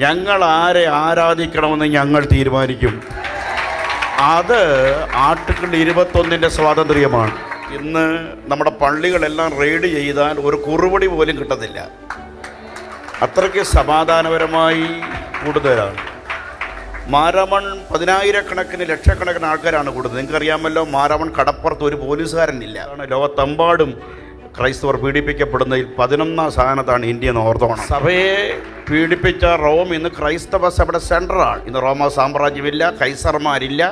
ഞങ്ങൾ ആരെ ആരാധിക്കണമെന്ന് ഞങ്ങൾ തീരുമാനിക്കും. അത് ആർട്ടിക്കിൾ 21 സ്വാതന്ത്ര്യമാണ്. ഇന്ന് നമ്മുടെ പള്ളികളെല്ലാം റെയ്ഡ് ചെയ്താൽ ഒരു കുറുപടി പോലും കിട്ടത്തില്ല. അത്രയ്ക്ക് സമാധാനപരമായി കൂടുതലാണ്. മാരാമൺ 10,000-കണക്കിന് ലക്ഷക്കണക്കിന് ആൾക്കാരാണ് കൂടുന്നത്. നിങ്ങൾക്കറിയാമല്ലോ, മാരാമൺ കടപ്പുറത്ത് ഒരു പോലീസുകാരനില്ല. ലോകത്തെമ്പാടും ക്രൈസ്തവർ പീഡിപ്പിക്കപ്പെടുന്നതിൽ 11ാം സ്ഥാനത്താണ് ഇന്ത്യ എന്ന് ഓർത്തോണം. സഭയെ പീഡിപ്പിച്ച റോം ഇന്ന് ക്രൈസ്തവ സഭയുടെ സെൻറ്ററാണ്. ഇന്ന് റോമ സാമ്രാജ്യമില്ല, കൈസർമാരില്ല,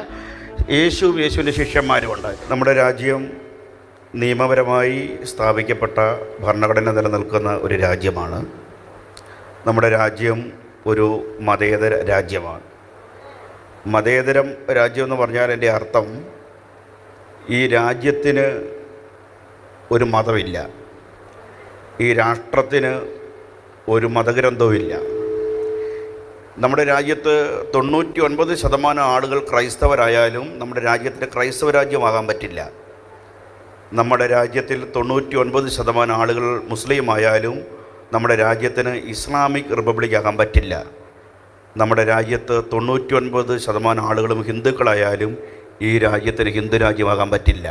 യേശുവിൻ്റെ ശിഷ്യന്മാരുമുണ്ട്. നമ്മുടെ രാജ്യം നിയമപരമായി സ്ഥാപിക്കപ്പെട്ട ഭരണഘടന നിലനിൽക്കുന്ന ഒരു രാജ്യമാണ്. നമ്മുടെ രാജ്യം ഒരു മതേതര രാജ്യമാണ്. മതേതരം രാജ്യം എന്ന് പറഞ്ഞാൽ എൻ്റെ അർത്ഥം, ഈ രാജ്യത്തിന് ഒരു മതമില്ല, ഈ രാഷ്ട്രത്തിന് ഒരു മതഗ്രന്ഥവുമില്ല. നമ്മുടെ രാജ്യത്ത് 99% ആളുകൾ ക്രൈസ്തവരായാലും നമ്മുടെ രാജ്യത്തിന് ക്രൈസ്തവ രാജ്യമാകാൻ പറ്റില്ല. നമ്മുടെ രാജ്യത്തിൽ 99% ആളുകൾ മുസ്ലിം ആയാലും നമ്മുടെ രാജ്യത്തിന് ഇസ്ലാമിക് റിപ്പബ്ലിക് ആകാൻ പറ്റില്ല. നമ്മുടെ രാജ്യത്ത് 99% ആളുകളും ഹിന്ദുക്കളായാലും ഈ രാജ്യത്തിന് ഹിന്ദു രാജ്യമാകാൻ പറ്റില്ല.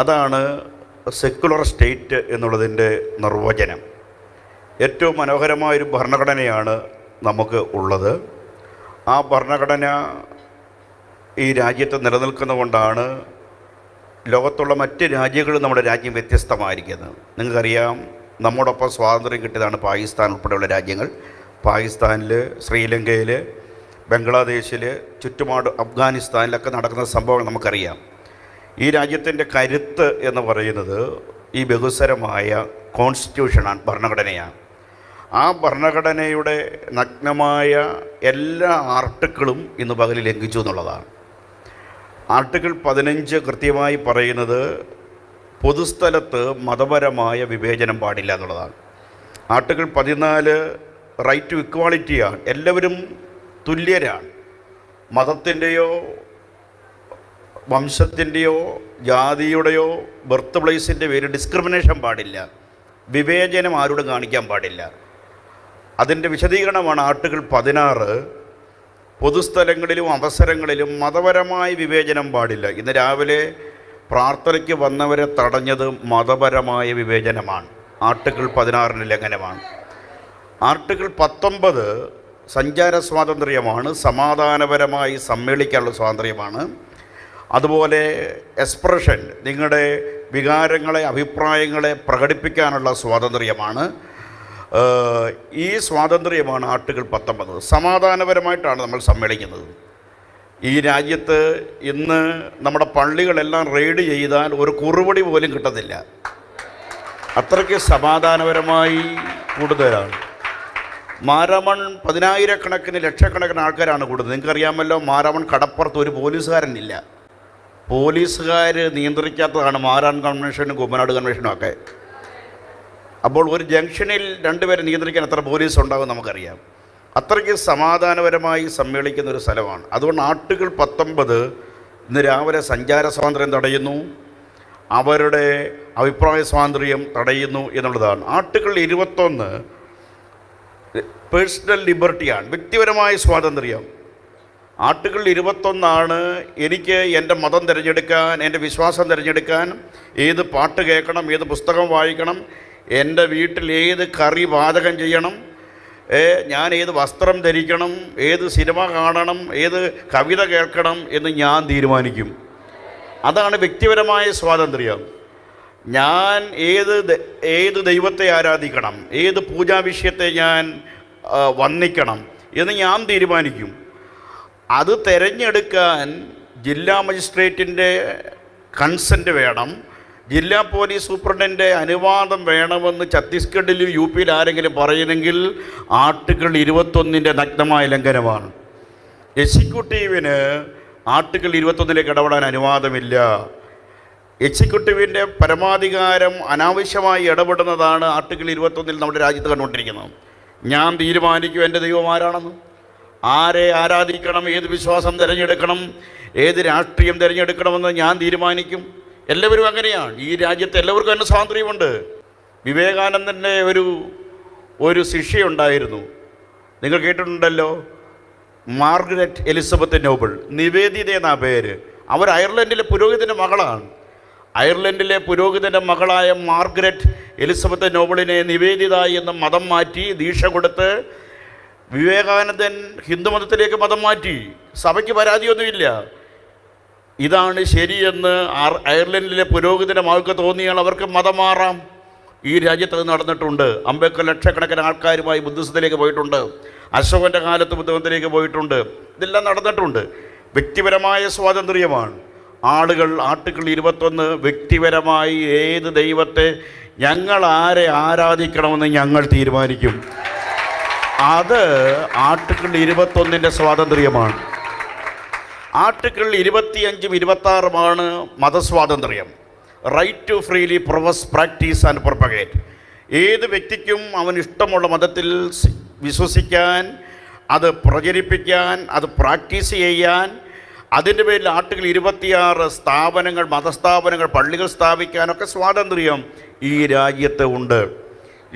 അതാണ് സെക്കുലർ സ്റ്റേറ്റ് എന്നുള്ളതിൻ്റെ നിർവചനം. ഏറ്റവും മനോഹരമായൊരു ഭരണഘടനയാണ് നമുക്ക് ഉള്ളത്. ആ ഭരണഘടന ഈ രാജ്യത്ത് നിലനിൽക്കുന്നതുകൊണ്ടാണ് ലോകത്തുള്ള മറ്റ് രാജ്യങ്ങളും നമ്മുടെ രാജ്യം വ്യത്യസ്തമായിരിക്കുന്നത്. നിങ്ങൾക്കറിയാം, നമ്മോടൊപ്പം സ്വാതന്ത്ര്യം കിട്ടിയതാണ് പാകിസ്ഥാൻ ഉൾപ്പെടെയുള്ള രാജ്യങ്ങൾ. പാകിസ്ഥാനിൽ, ശ്രീലങ്കയിൽ, ബംഗ്ലാദേശിൽ, ചുറ്റുപാട് അഫ്ഗാനിസ്ഥാനിലൊക്കെ നടക്കുന്ന സംഭവങ്ങൾ നമുക്കറിയാം. ഈ രാജ്യത്തിൻ്റെ കരുത്ത് എന്ന് പറയുന്നത് ഈ ബഹുസ്വരമായ കോൺസ്റ്റിറ്റ്യൂഷനാണ്, ഭരണഘടനയാണ്. ആ ഭരണഘടനയുടെ നഗ്നമായ എല്ലാ ആർട്ടിക്കിളും ഇന്ന് പകൽ ലംഘിച്ചു എന്നുള്ളതാണ്. ആർട്ടിക്കിൾ 15 കൃത്യമായി പറയുന്നത് പൊതുസ്ഥലത്ത് മതപരമായ വിവേചനം പാടില്ല എന്നുള്ളതാണ്. ആർട്ടിക്കിൾ 14 റൈറ്റ് ടു ഇക്വാളിറ്റിയാണ്. എല്ലാവരും തുല്യരാണ്. മതത്തിൻ്റെയോ വംശത്തിൻ്റെയോ ജാതിയുടെയോ ബർത്ത് പ്ലേസിൻ്റെ പേര് ഡിസ്ക്രിമിനേഷൻ പാടില്ല, വിവേചനം ആരോടും കാണിക്കാൻ പാടില്ല. അതിൻ്റെ വിശദീകരണമാണ് ആർട്ടിക്കിൾ 16. പൊതുസ്ഥലങ്ങളിലും അവസരങ്ങളിലും മതപരമായ വിവേചനം പാടില്ല. ഇന്ന് രാവിലെ പ്രാർത്ഥനയ്ക്ക് വന്നവരെ തടഞ്ഞത് മതപരമായ വിവേചനമാണ്. ആർട്ടിക്കിൾ 16 ലംഘനമാണ്. ആർട്ടിക്കിൾ 19 സഞ്ചാര സ്വാതന്ത്ര്യമാണ്, സമാധാനപരമായി സമ്മേളിക്കാനുള്ള സ്വാതന്ത്ര്യമാണ്. അതുപോലെ എക്സ്പ്രഷൻ, നിങ്ങളുടെ വികാരങ്ങളെ, അഭിപ്രായങ്ങളെ പ്രകടിപ്പിക്കാനുള്ള സ്വാതന്ത്ര്യമാണ്. ഈ സ്വാതന്ത്ര്യമാണ് ആർട്ടിക്കിൾ 19. സമാധാനപരമായിട്ടാണ് നമ്മൾ സമ്മേളിക്കുന്നത്. ഈ രാജ്യത്ത് ഇന്ന് നമ്മുടെ പള്ളികളെല്ലാം റെയ്ഡ് ചെയ്താൽ ഒരു കുറുപടി പോലും കിട്ടത്തില്ല. അത്രയ്ക്ക് സമാധാനപരമായി കൂടുതലാണ്. മാരാമൺ 10,000-കണക്കിന് ലക്ഷക്കണക്കിന് ആൾക്കാരാണ് കൂടുന്നത്. നിങ്ങൾക്കറിയാമല്ലോ, മാരാമൺ കടപ്പുറത്ത് ഒരു പോലീസുകാരനില്ല. പോലീസുകാർ നിയന്ത്രിക്കാത്തതാണ് മാരാമൺ കൺവെൻഷനും കുമ്മനാട് കൺവെൻഷനും ഒക്കെ. അപ്പോൾ ഒരു ജംഗ്ഷനിൽ 2 പേരെ നിയന്ത്രിക്കാൻ എത്ര പോലീസ് ഉണ്ടാകും നമുക്കറിയാം. അത്രയ്ക്ക് സമാധാനപരമായി സമ്മേളിക്കുന്ന ഒരു സ്ഥലമാണ്. അതുകൊണ്ട് ആർട്ടിക്കിൾ 19 ഇന്ന് രാവിലെ സഞ്ചാര സ്വാതന്ത്ര്യം തടയുന്നു, അവരുടെ അഭിപ്രായ സ്വാതന്ത്ര്യം തടയുന്നു എന്നുള്ളതാണ്. ആർട്ടിക്കിൾ 21 പേഴ്സണൽ ലിബർട്ടിയാണ്, വ്യക്തിപരമായ സ്വാതന്ത്ര്യം. ആർട്ടിക്കിൾ 21 എനിക്ക് എൻ്റെ മതം തിരഞ്ഞെടുക്കാൻ, എൻ്റെ വിശ്വാസം തിരഞ്ഞെടുക്കാൻ, ഏത് പാട്ട് കേൾക്കണം, ഏത് പുസ്തകം വായിക്കണം, എൻ്റെ വീട്ടിൽ ഏത് കറി പാചകം ചെയ്യണം, ഞാൻ ഏത് വസ്ത്രം ധരിക്കണം, ഏത് സിനിമ കാണണം, ഏത് കവിത കേൾക്കണം എന്ന് ഞാൻ തീരുമാനിക്കും. അതാണ് വ്യക്തിപരമായ സ്വാതന്ത്ര്യം. ഞാൻ ഏത് ദൈവത്തെ ആരാധിക്കണം, ഏത് പൂജാവിഷയത്തെ ഞാൻ വന്ദിക്കണം എന്ന് ഞാൻ തീരുമാനിക്കും. അത് തിരഞ്ഞെടുക്കാൻ ജില്ലാ മജിസ്ട്രേറ്റിൻ്റെ കൺസെൻറ്റ് വേണം, ജില്ലാ പോലീസ് സൂപ്രണ്ടിൻ്റെ അനുവാദം വേണമെന്ന് ഛത്തീസ്ഗഡിലും യു പിയിൽ ആരെങ്കിലും പറയുന്നെങ്കിൽ ആർട്ടിക്കിൾ 21 നഗ്നമായ ലംഘനമാണ്. എക്സിക്യൂട്ടീവിന് ആർട്ടിക്കിൾ 21 ഇടപെടാൻ അനുവാദമില്ല. എക്സിക്യൂട്ടീവിൻ്റെ പരമാധികാരം അനാവശ്യമായി ഇടപെടുന്നതാണ് ആർട്ടിക്കിൾ 21 നമ്മുടെ രാജ്യത്ത് കണ്ടുകൊണ്ടിരിക്കുന്നത്. ഞാൻ തീരുമാനിക്കും എൻ്റെ ദൈവം ആരാണെന്ന്, ആരെ ആരാധിക്കണം, ഏത് വിശ്വാസം തിരഞ്ഞെടുക്കണം, ഏത് രാഷ്ട്രീയം തിരഞ്ഞെടുക്കണമെന്ന് ഞാൻ തീരുമാനിക്കും. എല്ലാവരും അങ്ങനെയാണ്. ഈ രാജ്യത്ത് എല്ലാവർക്കും തന്നെ സ്വാതന്ത്ര്യമുണ്ട്. വിവേകാനന്ദൻ്റെ ഒരു ശിഷ്യയുണ്ടായിരുന്നു. നിങ്ങൾ കേട്ടിട്ടുണ്ടല്ലോ, മാർഗരറ്റ് എലിസബത്ത് നോബിൾ, നിവേദിത എന്നാ പേര്. അവർ അയർലൻഡിലെ പുരോഹിതൻ്റെ മകളാണ്. അയർലൻഡിലെ പുരോഹിതൻ്റെ മകളായ മാർഗരറ്റ് എലിസബത്ത് നോബിളിനെ നിവേദിത എന്ന് മതം മാറ്റി, ദീക്ഷ കൊടുത്ത് വിവേകാനന്ദൻ ഹിന്ദുമതത്തിലേക്ക് മതം മാറ്റി. സഭയ്ക്ക് പരാതിയൊന്നുമില്ല. ഇതാണ് ശരിയെന്ന് അയർലൻഡിലെ പുരോഹിതൻ്റെ മകൾക്ക് തോന്നിയാൽ അവർക്ക് മതം മാറാം. ഈ രാജ്യത്ത് അത് നടന്നിട്ടുണ്ട്. അംബേദ്കർ ലക്ഷക്കണക്കിന് ആൾക്കാരുമായി ബുദ്ധിസത്തിലേക്ക് പോയിട്ടുണ്ട്. അശോകൻ്റെ കാലത്ത് ബുദ്ധമതത്തിലേക്ക് പോയിട്ടുണ്ട്. ഇതെല്ലാം നടന്നിട്ടുണ്ട്. വ്യക്തിപരമായ സ്വാതന്ത്ര്യമാണ്. ആർട്ടിക്കിൾ 21 വ്യക്തിപരമായി ഏത് ദൈവത്തെ ഞങ്ങൾ ആരെ ആരാധിക്കണമെന്ന് ഞങ്ങൾ തീരുമാനിക്കും. അത് ആർട്ടിക്കിൾ 21 സ്വാതന്ത്ര്യമാണ്. ആർട്ടിക്കിൾ 25, 26 മതസ്വാതന്ത്ര്യം. Right to freely profess, practice and propagate. ഏത് വ്യക്തിക്കും അവൻ ഇഷ്ടമുള്ള മതത്തിൽ വിശ്വസിക്കാൻ, അത് പ്രചരിപ്പിക്കാൻ, അത് പ്രാക്ടീസ് ചെയ്യാൻ. അതിൻ്റെ പേരിൽ ആർട്ടിക്കിൾ 26 സ്ഥാപനങ്ങൾ, മതസ്ഥാപനങ്ങൾ, പള്ളികൾ സ്ഥാപിക്കാനൊക്കെ സ്വാതന്ത്ര്യം ഈ രാജ്യത്ത് ഉണ്ട്.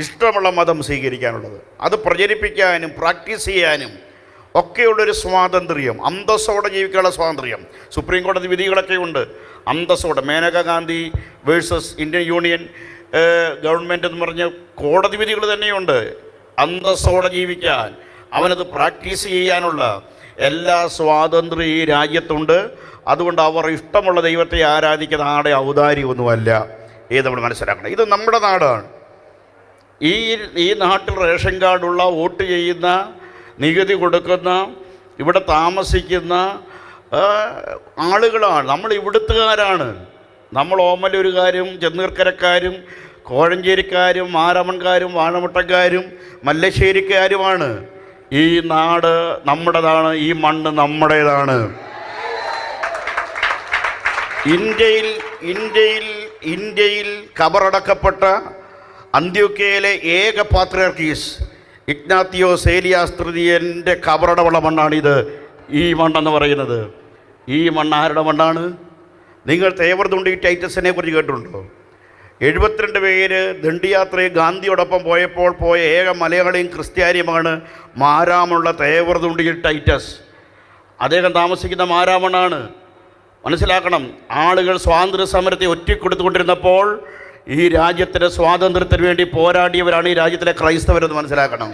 ഇഷ്ടമുള്ള മതം സ്വീകരിക്കാനുള്ളത്, അത് പ്രചരിപ്പിക്കാനും പ്രാക്ടീസ് ചെയ്യാനും ഒക്കെയുള്ളൊരു സ്വാതന്ത്ര്യം, അന്തസ്സോടെ ജീവിക്കാനുള്ള സ്വാതന്ത്ര്യം. സുപ്രീം കോടതി വിധികളൊക്കെ ഉണ്ട്. അന്തസ്സോടെ Maneka Gandhi versus Indian union government എന്ന് പറഞ്ഞ കോടതി വിധികൾ തന്നെയുണ്ട്. അന്തസ്സോടെ ജീവിക്കാൻ, അവനത് പ്രാക്ടീസ് ചെയ്യാനുള്ള എല്ലാ സ്വാതന്ത്ര്യം ഈ രാജ്യത്തുണ്ട്. അതുകൊണ്ട് അവർ ഇഷ്ടമുള്ള ദൈവത്തെ ആരാധിക്കുന്ന ആടെ ഔദാര്യമൊന്നുമല്ല. നമ്മൾ മനസ്സിലാക്കണം. ഇത് നമ്മുടെ നാടാണ്. ഈ നാട്ടിൽ റേഷൻ കാർഡുള്ള, വോട്ട് ചെയ്യുന്ന, നികുതി കൊടുക്കുന്ന, ഇവിടെ താമസിക്കുന്ന ആളുകളാണ്. നമ്മൾ ഇവിടുത്തുകാരാണ്. നമ്മൾ ഓമലൂരുകാരും ചെന്നീർക്കരക്കാരും കോഴഞ്ചേരിക്കാരും മാരാമൺകാരും വാഴമുട്ടക്കാരും മല്ലശ്ശേരിക്കാരുമാണ്. ഈ നാട് നമ്മുടേതാണ്. ഈ മണ്ണ് നമ്മുടേതാണ്. ഇന്ത്യയിൽ കബറടക്കപ്പെട്ട അന്ത്യോക്യയിലെ ഏക പാത്രിയാർക്കീസ് ഇഗ്നാത്തിയോസ് ഏലിയാസ് തൃതീയൻ്റെ കബറടമുള്ള മണ്ണാണിത്. ഈ മണ്ണെന്ന് പറയുന്നത്. ഈ മണ്ണ് ആരുടെ മണ്ണാണ്? നിങ്ങൾ തേവർതുണ്ടി ടൈറ്റസിനെ കുറിച്ച് കേട്ടിട്ടുണ്ടോ? 72 പേര് ദണ്ഡിയാത്രയിൽ ഗാന്ധിയോടൊപ്പം പോയപ്പോൾ പോയ ഏക മലയാളിയും ക്രിസ്ത്യാനിയുമാണ് മാരാമുള്ള തേവർതുണ്ടിയിൽ ടൈറ്റസ്. അദ്ദേഹം താമസിക്കുന്ന മാരാമണ്ണാണ്. മനസ്സിലാക്കണം. ആളുകൾ സ്വാതന്ത്ര്യ സമരത്തെ ഒറ്റക്കൊടുത്തുകൊണ്ടിരുന്നപ്പോൾ ഈ രാജ്യത്തിൻ്റെ സ്വാതന്ത്ര്യത്തിന് വേണ്ടി പോരാടിയവരാണ് ഈ രാജ്യത്തിലെ ക്രൈസ്തവരെന്ന് മനസ്സിലാക്കണം.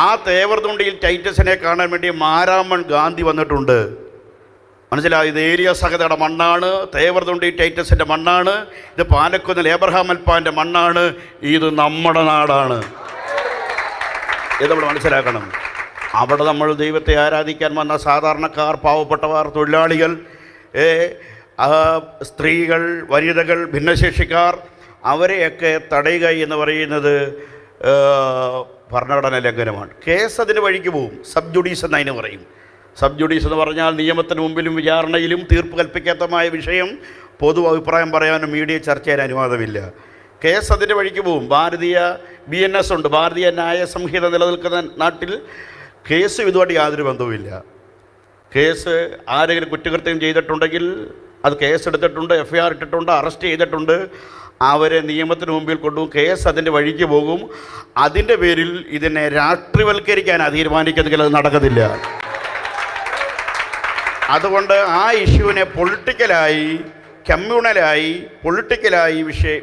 ആ തേവർതുണ്ടിയിൽ ടൈറ്റസിനെ കാണാൻ വേണ്ടി മാരാമൺ ഗാന്ധി വന്നിട്ടുണ്ട്. മനസ്സിലായി. ഇത് ഏലിയ സഹതയുടെ മണ്ണാണ്. തേവർതുണ്ടി ടൈറ്റസിൻ്റെ മണ്ണാണ്. ഇത് പാലക്കുന്നിൽ ഏബ്രഹാം അൽപ്പാൻ്റെ മണ്ണാണ്. ഇത് നമ്മുടെ നാടാണ്. ഇത് നമ്മൾ മനസ്സിലാക്കണം. അവിടെ നമ്മൾ ദൈവത്തെ ആരാധിക്കാൻ വന്ന സാധാരണക്കാർ, പാവപ്പെട്ടവർ, തൊഴിലാളികൾ, സ്ത്രീകൾ, വനിതകൾ, ഭിന്നശേഷിക്കാർ, അവരെയൊക്കെ തടയുക എന്ന് പറയുന്നത് ഭരണഘടനാ ലംഘനമാണ്. കേസ് അതിന് വഴിക്ക് പോവും. സബ് ജുഡീസ് എന്നതിന് പറയും. സബ് ജുഡീസ് എന്ന് പറഞ്ഞാൽ നിയമത്തിന് മുമ്പിലും വിചാരണയിലും തീർപ്പ് കൽപ്പിക്കാത്തമായ വിഷയം പൊതു അഭിപ്രായം പറയാനും മീഡിയ ചർച്ച ചെയ്യാൻ അനുവാദമില്ല. കേസ് അതിൻ്റെ വഴിക്ക് പോവും. ഭാരതീയ BNS ഉണ്ട്. ഭാരതീയ ന്യായ സംഹിത നിലനിൽക്കുന്ന നാട്ടിൽ കേസ് ഇതുമായിട്ട് യാതൊരു ബന്ധവുമില്ല. കേസ് ആരെങ്കിലും കുറ്റകൃത്യം ചെയ്തിട്ടുണ്ടെങ്കിൽ അത് കേസെടുത്തിട്ടുണ്ട്, FIR ഇട്ടിട്ടുണ്ട്, അറസ്റ്റ് ചെയ്തിട്ടുണ്ട്, അവരെ നിയമത്തിന് മുമ്പിൽ കൊണ്ടുപോകും. കേസ് അതിൻ്റെ വഴിക്ക് പോകും. അതിൻ്റെ പേരിൽ ഇതിനെ രാഷ്ട്രീയവൽക്കരിക്കാൻ തീരുമാനിക്കുന്നെങ്കിൽ അത് നടക്കത്തില്ല. അതുകൊണ്ട് ആ ഇഷ്യൂവിനെ പൊളിറ്റിക്കലായി, കമ്മ്യൂണലായി, പൊളിറ്റിക്കലായി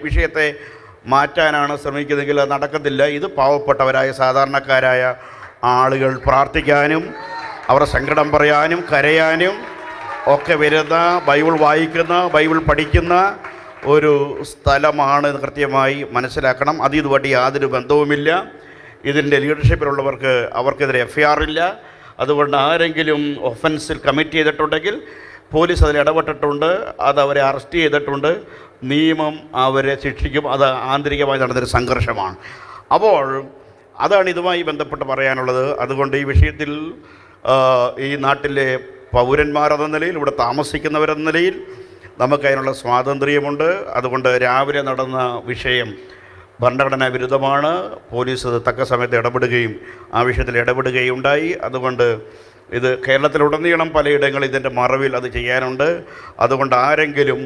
വിഷയത്തെ മാറ്റാനാണ് ശ്രമിക്കുന്നതെങ്കിൽ അത് നടക്കത്തില്ല. ഇത് പാവപ്പെട്ടവരായ സാധാരണക്കാരായ ആളുകൾ പ്രാർത്ഥിക്കാനും അവരുടെ സങ്കടം പറയാനും കരയാനും ഒക്കെ വരുന്ന, ബൈബിൾ വായിക്കുന്ന, ബൈബിൾ പഠിക്കുന്ന ഒരു സ്ഥലമാണ് കൃത്യമായി മനസ്സിലാക്കണം. അത് ഇതുമായിട്ട് യാതൊരു ബന്ധവുമില്ല. ഇതിൻ്റെ ലീഡർഷിപ്പിലുള്ളവർക്ക് അവർക്കെതിരെ FIR ഇല്ല. അതുകൊണ്ട് ആരെങ്കിലും ഒഫൻസിൽ കമ്മിറ്റ് ചെയ്തിട്ടുണ്ടെങ്കിൽ പോലീസ് അതിൽ ഇടപെട്ടിട്ടുണ്ട്, അത് അവരെ അറസ്റ്റ് ചെയ്തിട്ടുണ്ട്, നിയമം അവരെ ശിക്ഷിക്കും. അത് ആന്തരികമായി നടന്നൊരു സംഘർഷമാണ്. അപ്പോൾ അതാണ് ഇതുമായി ബന്ധപ്പെട്ട് പറയാനുള്ളത്. അതുകൊണ്ട് ഈ വിഷയത്തിൽ ഈ നാട്ടിലെ പൗരന്മാരെന്ന നിലയിൽ, ഇവിടെ താമസിക്കുന്നവരെന്ന നിലയിൽ നമുക്കതിനുള്ള സ്വാതന്ത്ര്യമുണ്ട്. അതുകൊണ്ട് രാവിലെ നടന്ന വിഷയം ഭരണഘടനാ വിരുദ്ധമാണ്. പോലീസ് അത് തക്ക സമയത്ത് ഇടപെടുകയും ആ വിഷയത്തിൽ ഇടപെടുകയുണ്ടായി. അതുകൊണ്ട് ഇത് കേരളത്തിലുടനീളം പലയിടങ്ങളിൽ ഇതിൻ്റെ മറവിൽ അത് ചെയ്യാനുണ്ട്. അതുകൊണ്ട് ആരെങ്കിലും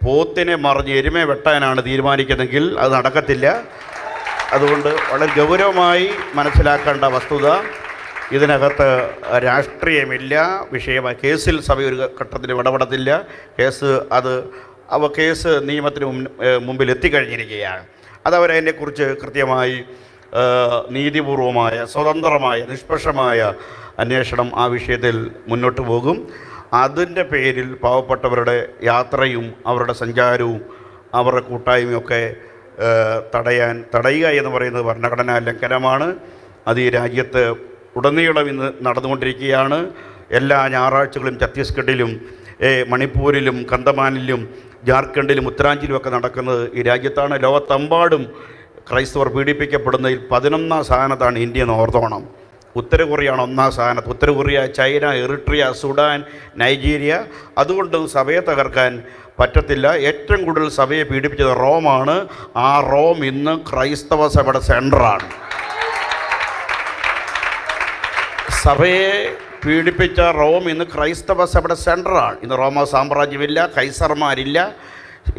പോത്തിനെ മറിഞ്ഞ് എരുമയെ വെട്ടാനാണ് തീരുമാനിക്കുന്നതെങ്കിൽ അത് നടക്കത്തില്ല. അതുകൊണ്ട് വളരെ ഗൗരവമായി മനസ്സിലാക്കേണ്ട വസ്തുത ഇതിനകത്ത് രാഷ്ട്രീയമില്ല. വിഷയമായി കേസിൽ സഭ ഒരു ഘട്ടത്തിൽ ഇടപെടത്തില്ല. കേസ് നിയമത്തിന് മുമ്പിൽ എത്തിക്കഴിഞ്ഞിരിക്കുകയാണ്. അതവരതിനെക്കുറിച്ച് കൃത്യമായി നീതിപൂർവമായ, സ്വതന്ത്രമായ, നിഷ്പക്ഷമായ അന്വേഷണം ആ വിഷയത്തിൽ മുന്നോട്ട് പോകും. അതിൻ്റെ പേരിൽ പാവപ്പെട്ടവരുടെ യാത്രയും അവരുടെ സഞ്ചാരവും അവരുടെ കൂട്ടായ്മയൊക്കെ തടയുക എന്ന് പറയുന്നത് ഭരണഘടനാ ലംഘനമാണ്. അത് ഈ രാജ്യത്ത് ഉടനീളം ഇന്ന് നടന്നുകൊണ്ടിരിക്കുകയാണ്. എല്ലാ ഞായറാഴ്ചകളും ഛത്തീസ്ഗഡിലും മണിപ്പൂരിലും കന്തമാനിലും ജാർഖണ്ഡിലും ഉത്തരാഞ്ചിലുമൊക്കെ നടക്കുന്നത് ഈ രാജ്യത്താണ്. ലോകത്തെമ്പാടും ക്രൈസ്തവർ പീഡിപ്പിക്കപ്പെടുന്നതിൽ 11ാം സ്ഥാനത്താണ് ഇന്ത്യ എന്ന് ഓർത്തോണം. ഉത്തര കൊറിയയാണ് 1ാം സ്ഥാനത്ത്. ഉത്തര Korea, China, Eritrea, Sudan, Nigeria. അതുകൊണ്ട് സഭയെ തകർക്കാൻ പറ്റത്തില്ല. ഏറ്റവും കൂടുതൽ സഭയെ പീഡിപ്പിച്ചത് റോമാണ്. ആ റോം ഇന്ന് ക്രൈസ്തവ സഭയുടെ സെൻറ്ററാണ്. സഭയെ പീഡിപ്പിച്ച റോം ഇന്ന് ക്രൈസ്തവ സഭയുടെ സെൻറ്ററാണ്. ഇന്ന് റോമ സാമ്രാജ്യമില്ല, കൈസർമാരില്ല,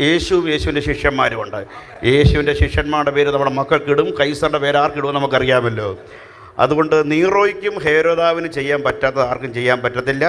യേശുവിൻ്റെ ശിഷ്യന്മാരുമുണ്ട്. യേശുവിൻ്റെ ശിഷ്യന്മാരുടെ പേര് നമ്മുടെ മക്കൾക്കിടും, കൈസറിൻ്റെ പേര് ആർക്കിടുമെന്ന് നമുക്കറിയാമല്ലോ. അതുകൊണ്ട് നീറോയ്ക്കും ഹേരോദാവിനും ചെയ്യാൻ പറ്റാത്തത് ആർക്കും ചെയ്യാൻ പറ്റത്തില്ല.